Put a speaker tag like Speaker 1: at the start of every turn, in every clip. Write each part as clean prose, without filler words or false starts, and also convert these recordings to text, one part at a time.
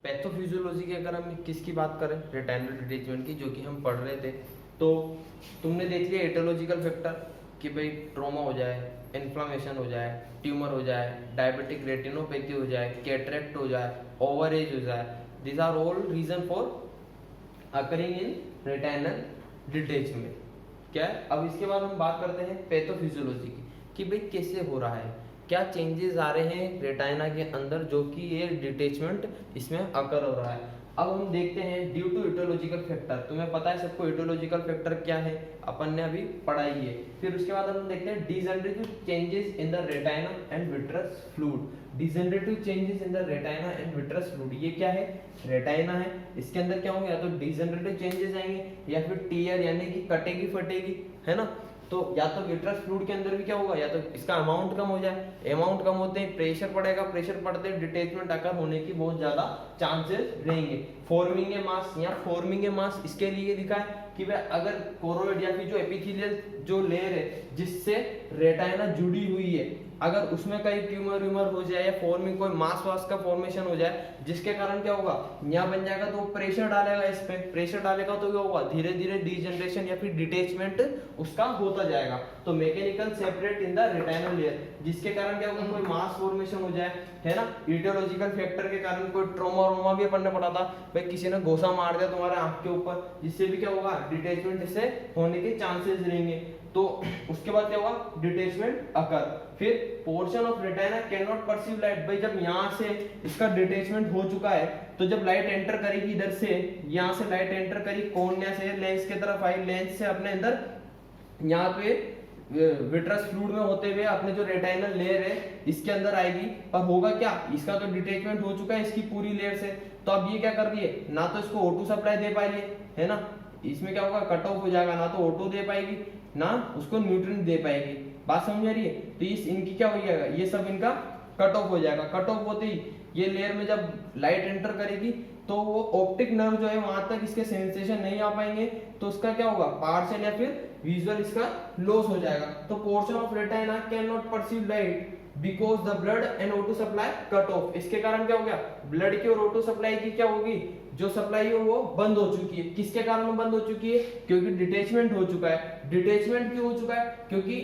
Speaker 1: Pathophysiology की अगर हम किसकी बात करें, रेटिनल डिटैचमेंट की, जो कि हम पढ़ रहे थे, तो तुमने देख लिया एटियोलॉजिकल फैक्टर कि भाई ट्रॉमा हो जाए, इन्फ्लामेशन हो जाए, ट्यूमर हो जाए, डायबिटिक रेटिनोपैथी हो जाए, कैटरेक्ट हो जाए, ओवर एज हो जाए, this are all reason for occurring in retinal detachment. क्या है, अब इसके बाद हम बात करते हैं पैथोफिजियोलॉजी की कि भाई कैसे हो रहा है, क्या चेंजेस आ रहे हैं रेटाइना के अंदर जो कि ये डिटैचमेंट इसमें अकर हो रहा है। अब हम देखते हैं ड्यू टू इटियोलॉजिकल फैक्टर। तुम्हें पता है सबको इटियोलॉजिकल फैक्टर क्या है, अपन ने अभी पढ़ाई है। फिर उसके बाद हम देखते हैं degenerative changes in the retina and vitreous fluid. Degenerative changes in the retina and vitreous fluid, ये क्या है, रेटाइना है, इसके अंदर क्या होंगे, या तो डिजेनरेटिव चेंजेस आएंगे या फिर टीयर यानी कि कटेगी फटेगी, है ना। तो या तो विट्रस फ्लूइड के अंदर भी क्या होगा, या तो इसका अमाउंट कम हो जाए, अमाउंट कम होते ही प्रेशर पड़ेगा, प्रेशर पड़ते ही डिटैचमेंट अकर होने की बहुत ज्यादा चांसेस रहेंगे। फॉर्मिंग ए मास या फॉर्मिंग ए मास, इसके लिए लिखा है कि भाई अगर कोरोइड या फिर जो एपिथेलियल जो लेयर है जिससे रेटाइना जुड़ी हुई है, अगर उसमें कहीं ट्यूमर व्यूमर हो जाए या फॉर्मिंग कोई मास वास का फॉर्मेशन हो जाए, जिसके कारण क्या होगा, यहाँ बन जाएगा, तो प्रेशर डालेगा, इस पे प्रेशर डालेगा तो क्या होगा, धीरे धीरे डीजनरेशन या फिर डिटैचमेंट उसका होता जाएगा। तो mechanical separate in the retinal layer, जिसके कारण क्या होगा, कोई मास फॉर्मेशन हो जाए, है ना। इटियोलॉजिकल फैक्टर के कारण कोई ट्रॉमा रोमा भी अपन ने पढ़ा था, भाई किसी ने घोसा मार दिया तुम्हारे आंख के ऊपर, जिससे भी क्या होगा, डिटैचमेंट इससे होने के चांसेस रहेंगे। तो उसके बाद क्या होगा, डिटैचमेंट अकर। फिर portion of retina can not perceive light, भाई जब यहाँ से इसका डिटैचमेंट हो चुका है, तो जब लाइट एंटर करेगी इधर से, यहाँ से लाइट एंटर करी कॉर्निया से, लेंस की तरफ आई, लेंस से अपने अंदर यहाँ पे विट्रस फ्लूइड में होते हुए अपने जो रेटाइनल लेयर है इसके अंदर आएगी। पर होगा क्या, इसका तो डिटैचमेंट हो चुका है इसकी पूरी लेयर से, तो अब ये क्या कर रही है, ना तो इसको O2 सप्लाई दे पाएगी, है ना, इसमें क्या होगा, कट ऑफ हो जाएगा, ना तो O2 दे पाएगी ना उसको न्यूट्रिएंट दे पाएगी। बात समझ आ रही है। तो इस इनकी क्या हो जाएगा, ये सब इनका कट ऑफ हो जाएगा। कट ऑफ होते ही ये लेयर में जब लाइट एंटर करेगी तो वो ऑप्टिक नर्व जो है वहां तक इसके सेंसेशन नहीं आ पाएंगे, तो उसका क्या होगा, पार्शियल या फिर विजुअल इसका लॉस हो जाएगा। तो portion of retina can not perceive light because the blood and O2 supply cut off. इसके कारण क्या हो गया, ब्लड की और O2 सप्लाई की क्या होगी, जो सप्लाई है वो बंद हो चुकी है। किसके कारण बंद हो चुकी है, क्योंकि डिटैचमेंट हो चुका है। डिटैचमेंट क्यों हो चुका है, क्योंकि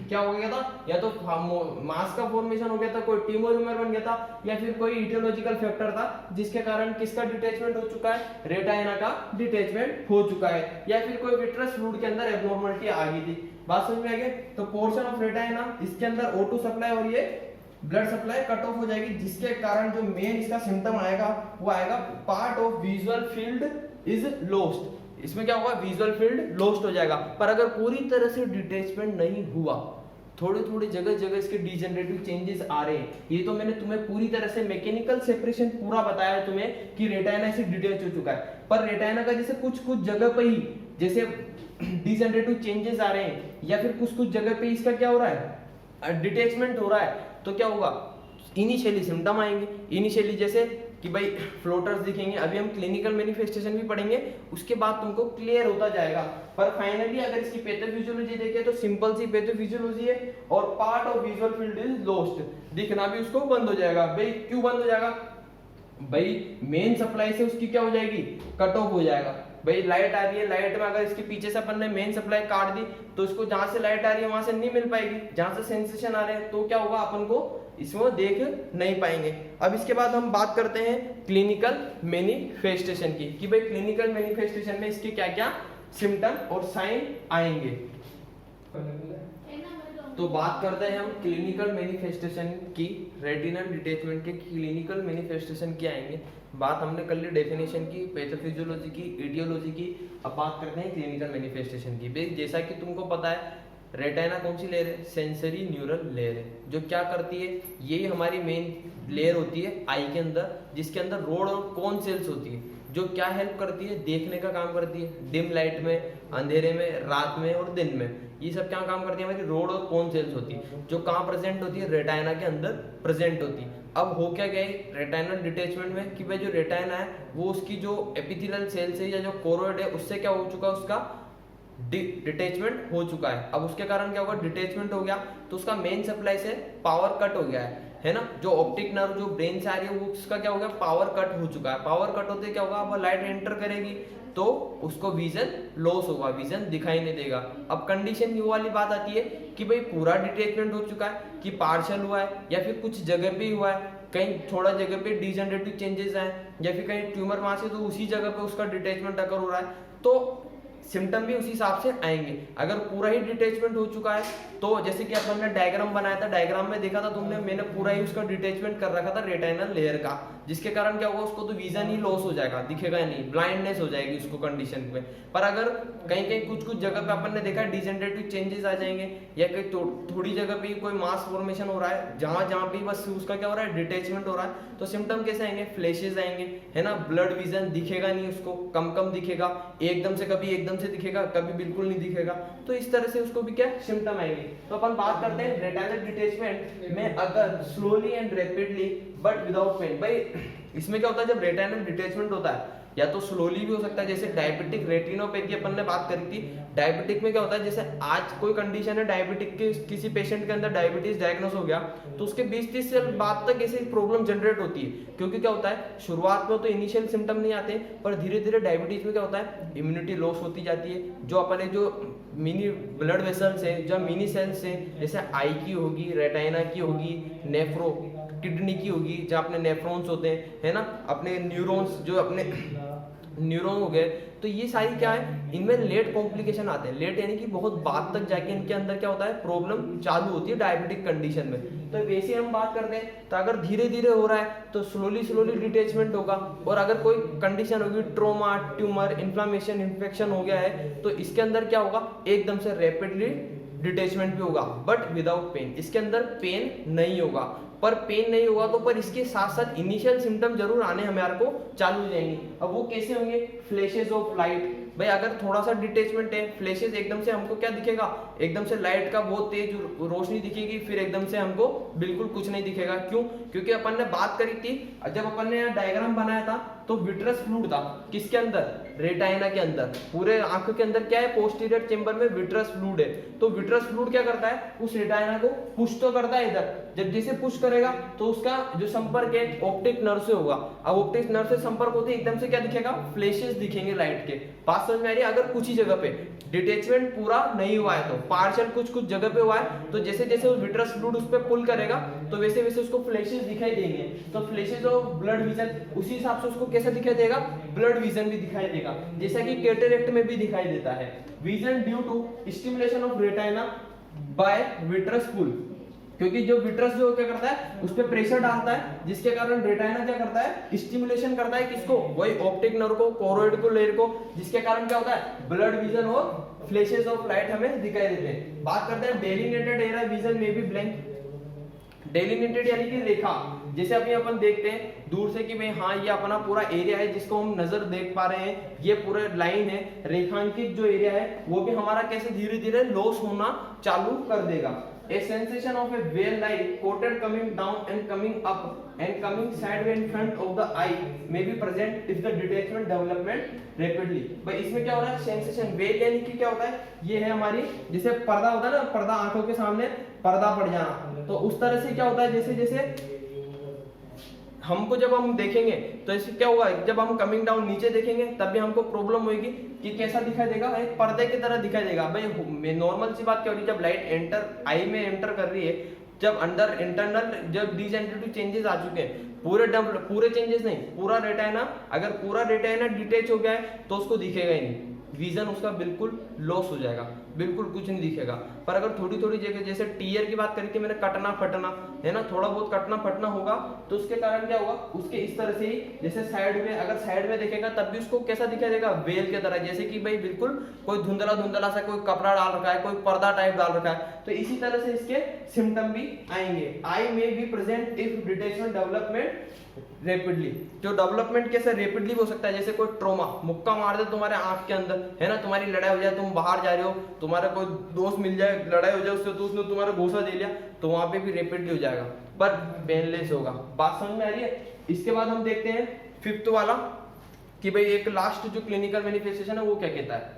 Speaker 1: क्या हो गया था, या तो मास का फॉर्मेशन हो गया था, कोई ट्यूमर व्यूमर बन गया था, या फिर कोई इटियोलॉजिकल फैक्टर था जिसके कारण किसका डिटैचमेंट हो चुका है, रेटाइना का डिटैचमेंट हो चुका है, या फिर कोई विट्रस फ्लूइड के अंदर एब्नॉर्मलिटी आ गई थी। बात समझ में आ गई। तो पोर्शन ऑफ रेटाइना, इसके अंदर O2 सप्लाई और ये ब्लड सप्लाई कट ऑफ हो जाएगी, जिसके कारण जो मेन इसका सिम्टम आएगा वो आएगा, part of visual field is lost. इसमें क्या होगा, विजुअल फील्ड लॉस्ट हो जाएगा। पर अगर पूरी तरह से डिटैचमेंट नहीं हुआ, थोड़ी थोड़ी जगह जगह इसके डिजेनरेटिव चेंजेस आ रहे हैं, ये तो मैंने तुम्हें पूरी तरह से मैकेनिकल सेपरेशन पूरा बताया है तुम्हें कि रेटाइना से डिटैच हो चुका है, पर रेटाइना का जैसे कुछ कुछ जगह पे ही जैसे डिजेनरेटिव चेंजेस आ रहे हैं, या फिर कुछ कुछ जगह पे इसका क्या हो रहा है, डिटैचमेंट हो रहा है, तो क्या होगा, इनिशियली सिम्टम आएंगे। इनिशियली जैसे कि भाई फ्लोटर्स दिखेंगे, अभी हम क्लिनिकल मैनिफेस्टेशन भी पढ़ेंगे, उसके बाद तुमको क्लियर होता जाएगा। पर फाइनली अगर इसकी पैथोफिजियोलॉजी देखें तो सिंपल सी पैथोफिजियोलॉजी है, और part of visual field is lost, दिखना भी उसको बंद हो जाएगा। भाई क्यों बंद हो जाएगा, भाई मेन सप्लाई से उसकी क्या हो जाएगी, कट ऑफ हो जाएगा। भाई लाइट आ रही है, लाइट में अगर इसके पीछे से अपन ने मेन सप्लाई काट दी तो इसको जहां से लाइट आ रही है वहां से नहीं मिल पाएगी, जहां से सेंसेशन आ रहे हैं तो क्या होगा, अपन को इसमें देख नहीं पाएंगे। अब इसके बाद हम बात करते हैं क्लिनिकल मैनिफेस्टेशन की कि भाई क्लिनिकल मैनिफेस्टेशन में इसके क्या क्या सिम्टम और साइन आएंगे। तो बात करते हैं हम क्लिनिकल मैनिफेस्टेशन की, रेटिनल डिटैचमेंट के क्लिनिकल मैनिफेस्टेशन क्या आएंगे। बात हमने कर ली डेफिनेशन की, पैथोफिजियोलॉजी की, इडियोलॉजी की, अब बात करते हैं क्लिनिकल मैनिफेस्टेशन की। जैसा कि तुमको पता है रेटाइना कौन सी लेयर है, सेंसरी न्यूरल लेयर है, जो क्या करती है, ये हमारी मेन लेयर होती है आई के अंदर, जिसके अंदर रोड और कोन सेल्स होती है, जो क्या हेल्प करती है, देखने का काम करती है, डिम लाइट में, अंधेरे में, रात में और दिन में, ये सब क्या काम करती है, हमारी रोड और कोन सेल्स होती है, जो कहाँ प्रेजेंट होती है, रेटाइना के अंदर प्रेजेंट होती है। अब हो क्या गया रेटाइनल डिटैचमेंट में कि भाई जो रेटाइना है वो उसकी जो एपिथेलियल सेल्स है या जो कोरोइड है उससे क्या हो चुका है, उसका डिटैचमेंट हो चुका है। अब उसके कारण क्या होगा, डिटैचमेंट हो गया तो उसका मेन सप्लाई से पावर कट हो गया है ना, जो ऑप्टिक नर्व जो ब्रेन से आ रही है वो उसका क्या हो गया, पावर कट हो चुका है। पावर कट होते क्या होगा, अब लाइट एंटर करेगी तो उसको विजन लॉस होगा, विजन दिखाई नहीं देगा। अब कंडीशन ये वाली बात आती है कि भाई पूरा डिटेचमेंट हो चुका है कि पार्शियल हुआ है या फिर कुछ जगह पे हुआ है, कहीं थोड़ा जगह पे डिजनरेटिव चेंजेस आए या फिर कहीं ट्यूमर मास है तो उसी जगह पे उसका डिटेचमेंट अगर हो रहा है तो सिम्टम भी उसी हिसाब से आएंगे। अगर पूरा ही डिटेचमेंट हो चुका है तो जैसे कि अपन ने डायग्राम बनाया था, डायग्राम में देखा था तुमने, मैंने पूरा ही उसका डिटेचमेंट कर रखा था रेटिनल लेयर का, जिसके कारण क्या होगा, उसको तो विजन ही लॉस हो जाएगा, दिखेगा ही नहीं, ब्लाइंडनेस हो जाएगी उसको कंडीशन में। पर अगर कहीं कहीं कुछ कुछ जगह पे अपन ने देखा डिजनरेटिव चेंजेस आ जाएंगे या कहीं थोड़ी जगह पे कोई मास फॉर्मेशन हो रहा है, जहां जहां पे बस उसका क्या हो रहा है, डिटेचमेंट हो रहा है, तो सिम्टम कैसे आएंगे, फ्लैशेस आएंगे, है ना, ब्लड विजन दिखेगा नहीं, उसको कम कम दिखेगा, एकदम से कभी एकदम से दिखेगा, कभी बिल्कुल नहीं दिखेगा। तो इस तरह से उसको भी क्या सिम्टम आएंगे। तो अपन बात करते हैं रेटिनल डिटेचमेंट में, अगर slowly and rapidly but without pain. भाई इसमें क्या होता है, जब रेटिनल डिटेचमेंट होता है या तो स्लोली भी हो सकता है, जैसे डायबिटिक रेटिनोपैथी अपन ने बात करी थी। डायबिटिक में क्या होता है, जैसे आज कोई कंडीशन है डायबिटिक के, किसी पेशेंट के अंदर डायबिटीज डायग्नोस हो गया तो उसके 20-30 साल बाद तक ऐसी प्रॉब्लम जनरेट होती है। क्योंकि क्या होता है, शुरुआत में तो इनिशियल सिम्टम नहीं आते, पर धीरे धीरे डायबिटीज में क्या होता है, इम्यूनिटी लॉस होती जाती है। जो अपने जो मिनी ब्लड वेसल्स है, जो मिनी सेल्स है, जैसे आई की होगी, रेटिना की होगी, नेफ्रो किडनी की होगी, जहाँ अपने नेफ्रॉन्स होते हैं, है ना, अपने न्यूरॉन्स जो अपने न्यूरॉन हो गए, तो ये सारी क्या है, इनमें लेट कॉम्प्लिकेशन आते हैं। लेट यानी कि बहुत बाद तक जाके इनके अंदर क्या होता है, प्रॉब्लम चालू होती है डायबिटिक कंडीशन में। तो वैसे हम बात करते हैं, तो अगर धीरे धीरे हो रहा है तो स्लोली स्लोली डिटेचमेंट होगा। और अगर कोई कंडीशन होगी, ट्रोमा, ट्यूमर, इन्फ्लामेशन, इन्फेक्शन हो गया है, तो इसके अंदर क्या होगा, एकदम से रैपिडली डिटेचमेंट भी होगा बट विदाउट पेन। इसके अंदर पेन नहीं होगा, पर पेन नहीं होगा तो पर इसके साथ साथ इनिशियल सिम्टम जरूर आने हमारे को चालू हो जाएंगे। अब वो कैसे होंगे, फ्लैशेस ऑफ लाइट। भाई अगर थोड़ा सा डिटेचमेंट है, फ्लैशेस एकदम से हमको क्या दिखेगा, एकदम से लाइट का बहुत तेज रोशनी दिखेगी, फिर एकदम से हमको बिल्कुल कुछ नहीं दिखेगा। क्यों, क्योंकि अपन ने बात करी थी, जब अपन ने यहाँ डायग्राम बनाया था तो विट्रस फ्लूइड था किसके अंदर, रेटिना के अंदर। पूरे आंख के अंदर क्या है, पोस्टीरियर चेंबर में विट्रस फ्लूइड है। तो विट्रस फ्लूइड क्या करता है, उस रेटिना को पुश तो करता है इधर, जब जैसे पुश करेगा तो उसका जो संपर्क है ऑप्टिक नर्व से होगा। अब ऑप्टिक नर्व से संपर्क होते एकदम से क्या दिखेगा, फ्लैशेस दिखेंगे लाइट के। बात समझ में आ रही है। अगर कुछ ही जगह पे डिटेचमेंट पूरा नहीं हुआ है, तो पार्शियल कुछ कुछ जगह पे हुआ है, तो जैसे जैसे उस विट्रस फ्लूइड उस पे पुल करेगा तो वैसे वैसे उसको फ्लैशेस दिखाई देंगे। तो फ्लैशेस और ब्लड विजन उसी हिसाब से उसको कैसा दिखाई देगा, ब्लड विजन भी दिखाई देगा, जैसा कि कैटरेक्ट में भी दिखाई देता है। Vision due to stimulation of retina by vitreous pull, क्योंकि जो विट्रस जो क्या करता है, उस पर प्रेशर डालता है, जिसके कारण रेटिना क्या करता है, स्टिमुलेशन करता है किसको, वही ऑप्टिक नर्व को, कोरोइड को, लेयर को, जिसके कारण क्या होता है, ब्लड विजन और फ्लैशेस ऑफ लाइट हमें दिखाई देते हैं। बात करते हैं डेलिनेटेड एरिया विजन में भी ब्लैंक। डेलिनेटेड यानी कि रेखा, जैसे अभी अपन देखते हैं दूर से कि भाई हाँ ये अपना पूरा एरिया है जिसको हम नजर देख पा रहे हैं, ये पूरा लाइन है, रेखांकित जो एरिया है वो भी हमारा कैसे धीरे धीरे लॉस होना चालू कर देगा। A sensation of a veil light coated coming down and coming up and coming sideways in front of the eye may be present if the detachment development rapidly। भाई इसमें क्या हो रहा है, सेंसेशन, वेल यानी कि क्या होता है, ये है हमारी जैसे पर्दा होता है ना, पर्दा आंखों के सामने पर्दा पड़ जाना, तो उस तरह से क्या होता है, जैसे जैसे हमको जब हम देखेंगे तो इससे क्या होगा, जब हम कमिंग डाउन नीचे देखेंगे तब भी हमको प्रॉब्लम होगी कि कैसा दिखाई देगा, एक पर्दे की तरह दिखाई देगा। भाई नॉर्मल सी बात क्या हो रही है, जब लाइट एंटर आई में एंटर कर रही है, जब अंदर इंटरनल जब डिजेनरेटिव चेंजेस आ चुके हैं, पूरे चेंजेस नहीं, पूरा रेटिना, अगर पूरा रेटिना डिटेच हो गया है तो उसको दिखेगा ही नहीं, विजन उसका बिल्कुल लॉस हो जाएगा, बिल्कुल कुछ नहीं दिखेगा। पर अगर थोड़ी थोड़ी जगह, जैसे टीयर की बात करी थी मैंने, कटना फटना है ना, थोड़ा बहुत कटना फटना होगा तो उसके कारण क्या होगा, उसके इस तरह से ही जैसे साइड में, अगर साइड में देखेगा तब भी उसको कैसा दिखाई देगा, वेल की तरह, जैसे कि भाई बिल्कुल कोई धुंधला धुंधला सा कोई कपड़ा डाल रखा है, कोई पर्दा टाइप डाल रखा है, तो इसी तरह से इसके सिम्टम भी आएंगे। आई में be present if detachment development rapidly. जो डेवलपमेंट कैसे रैपिडली हो सकता है, जैसे कोई ट्रॉमा, मुक्का मार दे तुम्हारे आंख के अंदर, है ना, तुम्हारी लड़ाई हो जाए, तुम बाहर जा रहे हो, तुम्हारा कोई दोस्त मिल जाए, लड़ाई हो जाए उससे, तो उसने तुम्हारा घूसा दे लिया, तो वहां पे भी रैपिडली हो जाएगा, पर पेनलेस होगा। बात समझ में आ रही है। इसके बाद हम देखते हैं फिफ्थ वाला कि भाई एक लास्ट जो क्लिनिकल मैनिफेस्टेशन है वो क्या कहता है।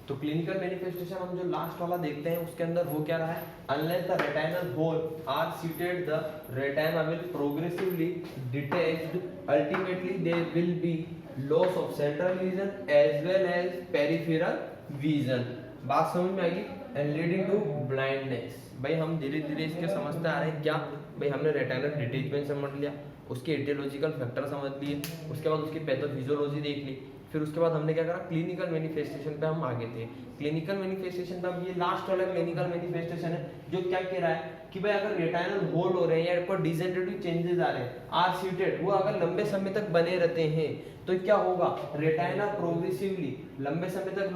Speaker 1: तो क्लिनिकल मैनिफेस्टेशन हम जो लास्ट वाला देखते हैं उसके अंदर हो क्या रहा है, unless the retinal hole are seated the retina will progressively detached, ultimately there will be loss of central vision as well as peripheral vision. बात समझ में आएगी, एंड लीडिंग टू ब्लाइंडनेस। भाई हम धीरे धीरे इसके समझते आ रहे हैं क्या, भाई हमने रेटाइनल डिटैचमेंट समझ लिया, उसके एटियोलॉजिकल फैक्टर समझ लिए, उसके बाद उसकी पैथोफिजियोलॉजी देख ली, फिर उसके बाद हमने क्या करा, क्लिनिकल मैनिफेस्टेशन पे हम आगे थे। क्लिनिकल मैनिफेस्टेशन पे अब ये लास्ट वाला क्लिनिकल मैनिफेस्टेशन है जो क्या कह रहा है कि भाई अगर रेटाइनल होल हो रहे हैं या कोई डिजेनरेटिव चेंजेस आ रहे हैं, आर सीटेड, वो अगर लंबे समय तक बने रहते हैं तो क्या होगा, रेटाइना प्रोग्रेसिवली लंबे समय तक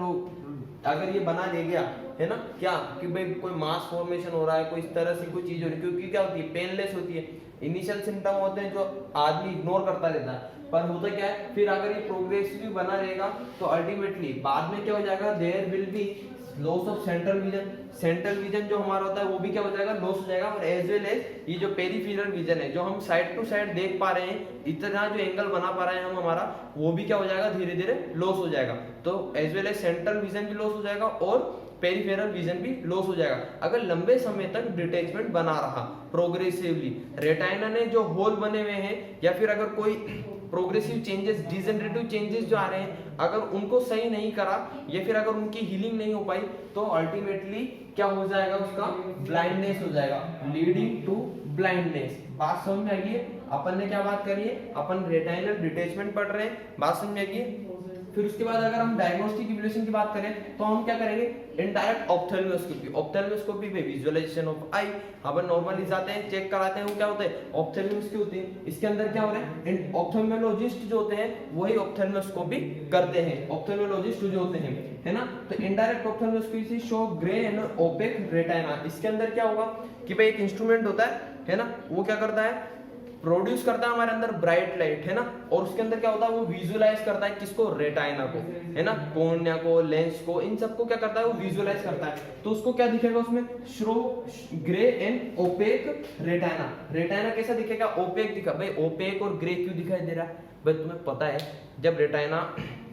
Speaker 1: अगर ये बना दे गया है ना, क्या कि भाई कोई मास फॉर्मेशन हो रहा है, कोई इस तरह से कोई चीज हो रही है, क्योंकि क्या होती है, पेनलेस होती है, इनिशियल सिम्टम होते हैं जो आदमी इग्नोर करता रहता है, पर होता क्या है, फिर अगर ये प्रोग्रेसिवली बना रहेगा तो अल्टीमेटली बाद में क्या हो जाएगा, there will be loss of central vision. Central vision जो हमारा होता है वो भी क्या हो जाएगा, लॉस हो जाएगा, और एज वेल एज ये जो पेरिफेरल विजन है जो हम साइड टू साइड देख पा रहे हैं, इतना जो एंगल बना पा रहे हैं हम हमारा, वो भी क्या हो जाएगा, धीरे धीरे लॉस हो जाएगा। तो as well as central vision भी लॉस हो जाएगा और पेरिफेरल विजन भी लॉस हो जाएगा अगर लंबे समय तक डिटैचमेंट बना रहा प्रोग्रेसिवली। रेटाइना ने जो होल बने हुए हैं या फिर अगर कोई प्रोग्रेसिव चेंजेस, डिजेनरेटिव चेंजेस जो आ रहे हैं, अगर उनको सही नहीं करा या फिर अगर उनकी हीलिंग नहीं हो पाई तो अल्टीमेटली क्या हो जाएगा, उसका ब्लाइंडनेस हो जाएगा, लीडिंग टू ब्लाइंडनेस। बात समझ में आइए, अपन ने क्या बात करी है, अपन रेटाइनल डिटैचमेंट पढ़ रहे हैं, बात समझ में आइए। फिर उसके बाद अगर हम डायग्नोस्टिक इवैल्यूएशन की बात करें तो हम क्या करेंगे, इनडायरेक्ट ऑप्थेल्मोस्कोपी। ऑप्थेल्मोस्कोपी पे विजुअलाइजेशन ऑफ आई, अपन नॉर्मली जाते हैं चेक कराते हैं, वो क्या होता है, ऑप्थेल्मोस्कोपी होती है। इसके अंदर क्या हो रहा है, ऑप्थेल्मोलॉजिस्ट जो होते हैं वही ऑप्थेल्मोस्कोपी करते हैं, ऑप्थेल्मोलॉजिस्ट जो होते हैं, है ना। तो इनडायरेक्ट ऑप्थेल्मोस्कोपी से show grey and opaque retina. इसके अंदर क्या होगा कि भाई एक इंस्ट्रूमेंट होता है ना, वो क्या करता है, प्रोड्यूस करता है हमारे अंदर ब्राइट लाइट, है ना, और उसके अंदर क्या होता है, वो विजुअलाइज करता है किसको, रेटाइना को, है ना, कॉर्निया को, लेंस को, इन सबको क्या करता है, वो विजुअलाइज करता है। तो उसको क्या दिखेगा उसमें, show grey and opaque retina. Retina कैसा दिखेगा, ओपेक दिखा। भाई ओपेक और ग्रे क्यों दिखाई दे रहा है, भाई तुम्हें पता है जब रेटाइना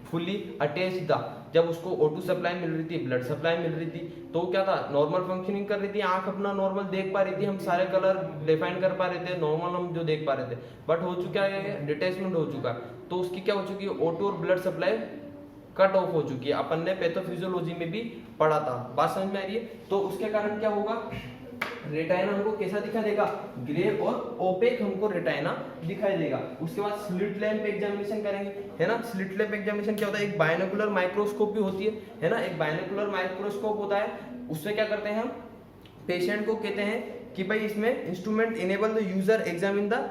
Speaker 1: फुली अटैच था, जब उसको O2 सप्लाई मिल रही थी, ब्लड सप्लाई मिल रही थी, तो क्या था, नॉर्मल फंक्शनिंग कर रही थी, आंख अपना नॉर्मल देख पा रही थी, हम सारे कलर डिफाइन कर पा रहे थे, नॉर्मल हम जो देख पा रहे थे। बट हो चुका है, डिटैचमेंट हो चुका है, तो उसकी क्या हो चुकी है, O2 और ब्लड सप्लाई कट ऑफ हो चुकी है। अपन ने पैथोफिजियोलॉजी में भी पढ़ा था, बात समझ में आ रही है। तो उसके कारण क्या होगा, रेटाइना हमको कैसा दिखा देगा, ग्रे और ओपेक हमको रेटाइना दिखाई देगा। उसके बाद स्लिट लैंप एग्जामिनेशन करेंगे, है ना। स्लिट लैंप एग्जामिनेशन क्या होता है, एक बायनोकुलर माइक्रोस्कोप भी होती है ना, एक बायनोकुलर माइक्रोस्कोप होता है। उससे क्या करते हैं हम, पेशेंट को कहते हैं कि भाई इसमें instrument enable the user examine the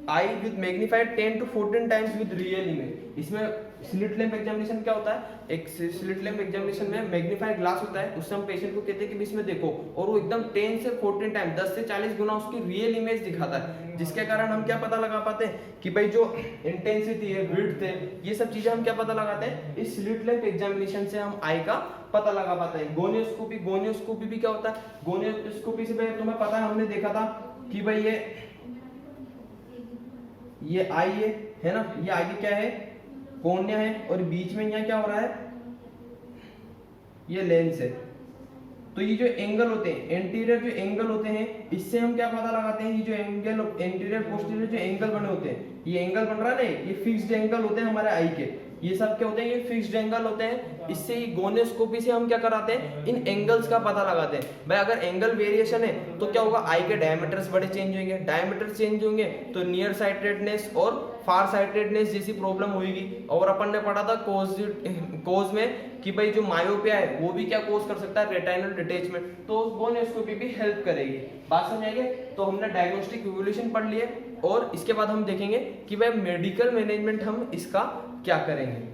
Speaker 1: I with magnified 10 to 14 times with real image. इसमें स्लिट लैंप एग्जामिनेशन क्या होता है, एक स्लिट लैंप एग्जामिनेशन में मैग्नीफाइड ग्लास होता है, उससे हम पेशेंट को कहते हैं कि इसमें देखो, और वो एकदम 10 से 14 टाइम, 10 से 40 गुना उसकी रियल इमेज दिखाता है, जिसके कारण हम क्या पता लगा पाते हैं कि भाई जो इंटेंसिटी है, विड्थ है, ये सब चीजें हम क्या पता लगाते हैं, इस स्लिट लैंप एग्जामिनेशन से हम आई का पता लगा पाते हैं। गोनियोस्कोपी, गोनियोस्कोपी भी क्या होता है, गोनियोस्कोपी से भाई तुम्हें पता है, हमने देखा था कि भाई ये आई है ना, ये आगे क्या है, कॉर्निया है, और बीच में यहाँ क्या हो रहा है, ये लेंस है। तो ये जो एंगल होते हैं, एंटीरियर जो एंगल होते हैं, इससे हम क्या पता लगाते हैं, ये जो एंगल एंटीरियर पोस्टीरियर जो एंगल बने होते हैं, ये एंगल बन रहा है ना, ये फिक्स्ड एंगल होते हैं हमारे आई के, ये सब क्या होते हैं, ये फिक्स्ड एंगल होते हैं। इससे ही गोनियोस्कोपी से हम क्या कराते हैं, इन एंगल्स का पता लगाते हैं। भाई अगर एंगल वेरिएशन है तो क्या होगा, आई के डायमीटर्स बड़े चेंज होंगे, डायमीटर्स चेंज होंगे तो नियर साइटेडनेस और फार साइटेडनेस जैसी प्रॉब्लम होगी। और अपन ने पढ़ा था कोज में कि भाई जो मायोपिया है वो भी क्या कोज कर सकता है, रेटाइनल डिटैचमेंट, तो गोनियोस्कोपी भी हेल्प करेगी। बात समझ आएगी। तो हमने डायग्नोस्टिक इवोल्यूशन पढ़ लिए और इसके बाद हम देखेंगे कि भाई मेडिकल मैनेजमेंट हम इसका क्या करेंगे।